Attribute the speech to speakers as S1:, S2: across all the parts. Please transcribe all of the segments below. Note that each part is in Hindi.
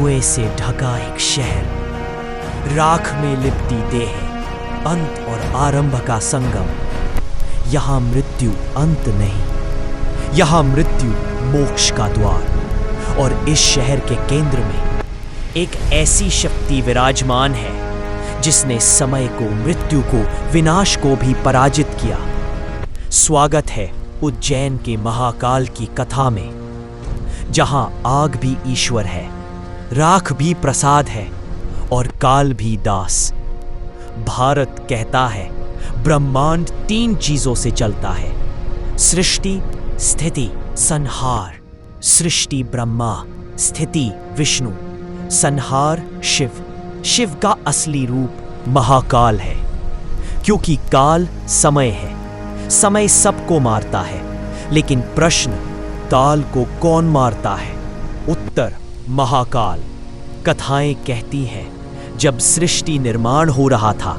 S1: धुएं से ढका एक शहर, राख में लिपटी देह, अंत और आरंभ का संगम। यहां मृत्यु अंत नहीं, यहां मृत्यु मोक्ष का द्वार। और इस शहर के केंद्र में एक ऐसी शक्ति विराजमान है जिसने समय को, मृत्यु को, विनाश को भी पराजित किया। स्वागत है उज्जैन के महाकाल की कथा में, जहां आग भी ईश्वर है, राख भी प्रसाद है और काल भी दास। भारत कहता है ब्रह्मांड 3 चीजों से चलता है: सृष्टि, स्थिति, संहार। सृष्टि ब्रह्मा, स्थिति विष्णु, संहार शिव। शिव का असली रूप महाकाल है, क्योंकि काल समय है। समय सबको मारता है, लेकिन प्रश्न, काल को कौन मारता है? उत्तर, महाकाल। कथाएं कहती हैं जब सृष्टि निर्माण हो रहा था,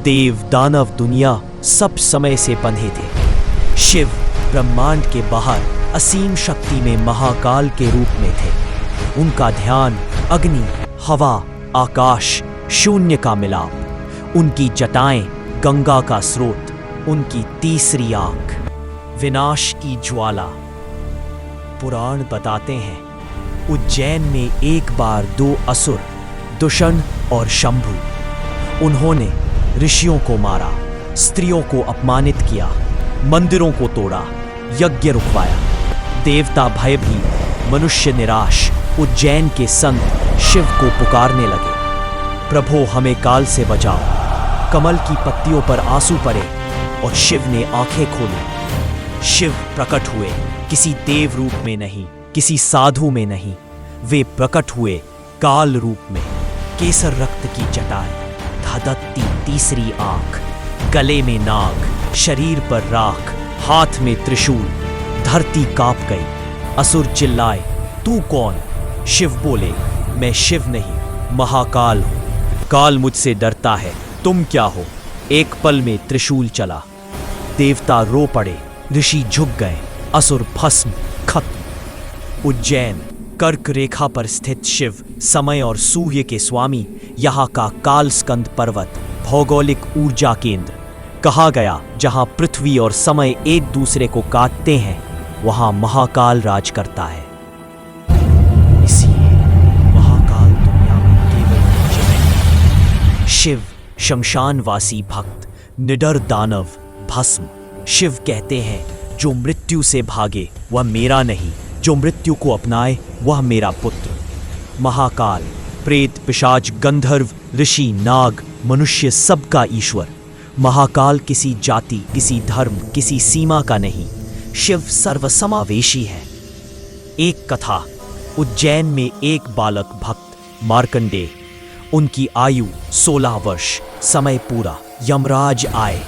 S1: देव दानव दुनिया सब समय से बंधे थे। शिव ब्रह्मांड के बाहर असीम शक्ति में महाकाल के रूप में थे। उनका ध्यान अग्नि, हवा, आकाश, शून्य का मिलाप। उनकी जटाएं गंगा का स्रोत, उनकी तीसरी आंख विनाश की ज्वाला। पुराण बताते हैं उज्जैन में एक बार 2 असुर, दुषण और शंभु। उन्होंने ऋषियों को मारा, स्त्रियों को अपमानित किया, मंदिरों को तोड़ा, यज्ञ रुकवाया। देवता भयभीत, मनुष्य निराश, उज्जैन के संत शिव को पुकारने लगे, प्रभो हमें काल से बचाओ। कमल की पत्तियों पर आंसू पड़े और शिव ने आंखें खोली। शिव प्रकट हुए, किसी देव रूप में नहीं, किसी साधु में नहीं। वे प्रकट हुए काल रूप में। केसर रक्त की जटाएं, धधकती तीसरी आंख, गले में नाग, शरीर पर राख, हाथ में त्रिशूल। धरती कांप गई। असुर चिल्लाए, तू कौन? शिव बोले, मैं शिव नहीं, महाकाल हूं। काल मुझसे डरता है, तुम क्या हो? एक पल में त्रिशूल चला। देवता रो पड़े, ऋषि झुक गए, असुर भस्म, खत्म। उज्जैन कर्क रेखा पर स्थित शिव, समय और सूर्य के स्वामी, यहाँ का काल स्कंद पर्वत, भौगोलिक ऊर्जा केंद्र। कहा गया जहां पृथ्वी और समय एक दूसरे को काटते हैं, वहां महाकाल राज करता है। इसलिए महाकाल दुनिया में केवल उज्जैन। शिव शमशानवासी भक्त, निडर दानव, भस्म। शिव कहते हैं जो मृत्यु से भागे वह मेरा नहीं, जो मृत्यु को अपनाए वह मेरा पुत्र। महाकाल प्रेत, पिशाच, गंधर्व, ऋषि, नाग, मनुष्य सबका ईश्वर। महाकाल किसी जाति, किसी धर्म, किसी सीमा का नहीं। शिव सर्वसमावेशी है। एक कथा, उज्जैन में एक बालक भक्त मार्कंडेय, उनकी आयु 16 वर्ष। समय पूरा, यमराज आए।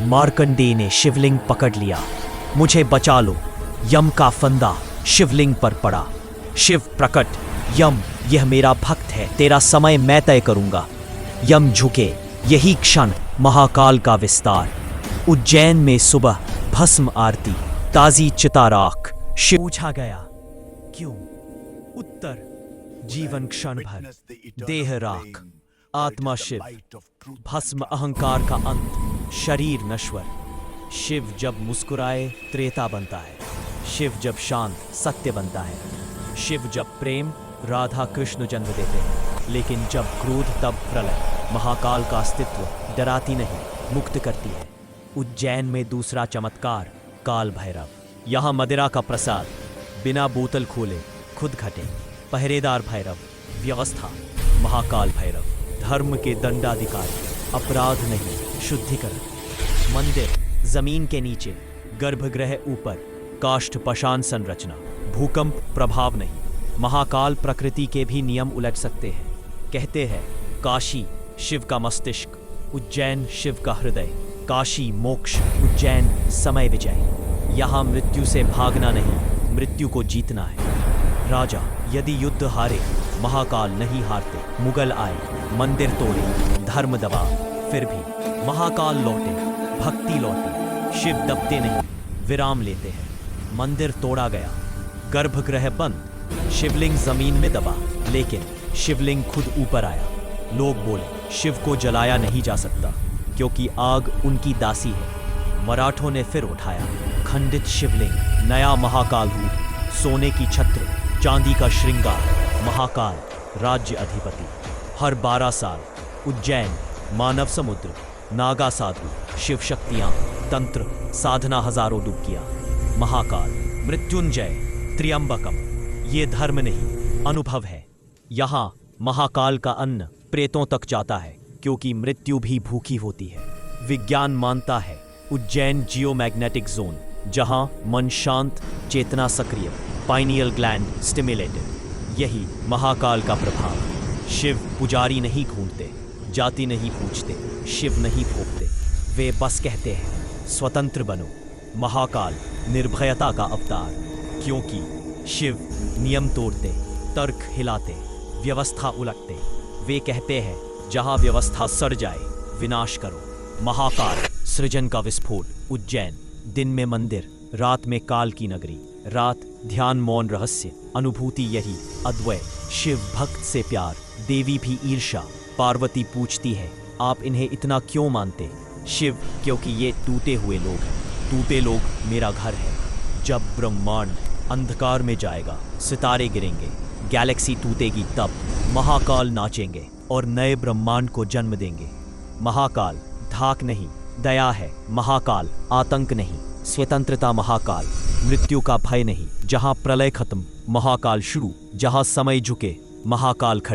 S1: मार्कंडेय ने शिवलिंग पकड़ लिया। मुझे बचा लो। यम का फंदा शिवलिंग पर पड़ा। शिव प्रकट, यम यह मेरा भक्त है, तेरा समय मैं तय करूंगा। यम झुके, यही क्षण महाकाल का विस्तार। उज्जैन में सुबह भस्म आरती, ताजी चिता राख। शिव पूछा गया, क्यों? उत्तर, जीवन क्षण भर, देह राख, आत्मा शिव, भस्म अहंकार का अंत, शरीर नश्वर। शिव जब मुस्कुराए त्रेता बनता है, शिव जब शांत सत्य बनता है, शिव जब प्रेम राधा कृष्ण जन्म देते हैं, लेकिन जब क्रोध तब प्रलय। महाकाल का अस्तित्व डराती नहीं, मुक्त करती है। उज्जैन में दूसरा चमत्कार, काल भैरव। यहाँ मदिरा का प्रसाद, बिना बोतल खोले खुद घटे। पहरेदार भैरव, व्यवस्था। महाकाल भैरव, धर्म के दंडाधिकारी, अपराध नहीं, शुद्धिकरण। मंदिर जमीन के नीचे, गर्भगृह ऊपर, काष्ठ पाषाण संरचना, भूकंप प्रभाव नहीं। महाकाल प्रकृति के भी नियम उलट सकते हैं। कहते हैं काशी शिव का मस्तिष्क, उज्जैन शिव का हृदय। काशी मोक्ष, उज्जैन समय विजय। यहाँ मृत्यु से भागना नहीं, मृत्यु को जीतना है। राजा यदि युद्ध हारे, महाकाल नहीं हारते। मुगल आए, मंदिर तोड़े, धर्म दबा, फिर भी महाकाल लौटे, भक्ति लौटी। शिव दबते नहीं, विराम लेते हैं। मंदिर तोड़ा गया, गर्भगृह बंद, शिवलिंग जमीन में दबा, लेकिन शिवलिंग खुद ऊपर आया। लोग बोले, शिव को जलाया नहीं जा सकता क्योंकि आग उनकी दासी है। मराठों ने फिर उठाया खंडित शिवलिंग, नया महाकाल रूप, सोने की छत्र, चांदी का श्रृंगार, महाकाल राज्य अधिपति। हर 12 साल उज्जैन, मानव समुद्र, नागा साधु, शिव शक्तियां, तंत्र, साधना हजारों डुबकियां। महाकाल, मृत्युंजय, त्र्यंबकम, ये धर्म नहीं अनुभव है। यहाँ महाकाल का अन्न प्रेतों तक जाता है क्योंकि मृत्यु भी भूखी होती है। विज्ञान मानता है उज्जैन जियोमैग्नेटिक जोन, जहां मन शांत, चेतना सक्रिय, पाइनियल ग्लैंड स्टिमुलेटेड, यही महाकाल का प्रभाव। शिव पुजारी नहीं घूमते, जाति नहीं पूछते, शिव नहीं भोगते, वे बस कहते हैं स्वतंत्र बनो। महाकाल निर्भयता का अवतार, क्योंकि शिव नियम तोड़ते, तर्क हिलाते, व्यवस्था उलटते। वे कहते हैं जहां व्यवस्था सड़ जाए, विनाश करो। महाकाल सृजन का विस्फोट। उज्जैन, दिन में मंदिर, रात में काल की नगरी। रात ध्यान, मौन, रहस्य, अनुभूति, यही अद्वय। शिव भक्त से प्यार, देवी भी ईर्ष्या। पार्वती पूछती है आप इन्हें इतना क्यों मानते? शिव, क्योंकि ये टूटे हुए लोग हैं। टूटे लोग मेरा घर है। जब ब्रह्मांड अंधकार में जाएगा, सितारे गिरेंगे, गैलेक्सी टूटेगी, तब महाकाल नाचेंगे और नए ब्रह्मांड को जन्म देंगे। महाकाल धाक नहीं, दया है। महाकाल आतंक नहीं, स्वतंत्रता। महाकाल मृत्यु का भय नहीं। जहां प्रलय खत्म, महाकाल शुरू। जहां समय झुके, महाकाल खड़े।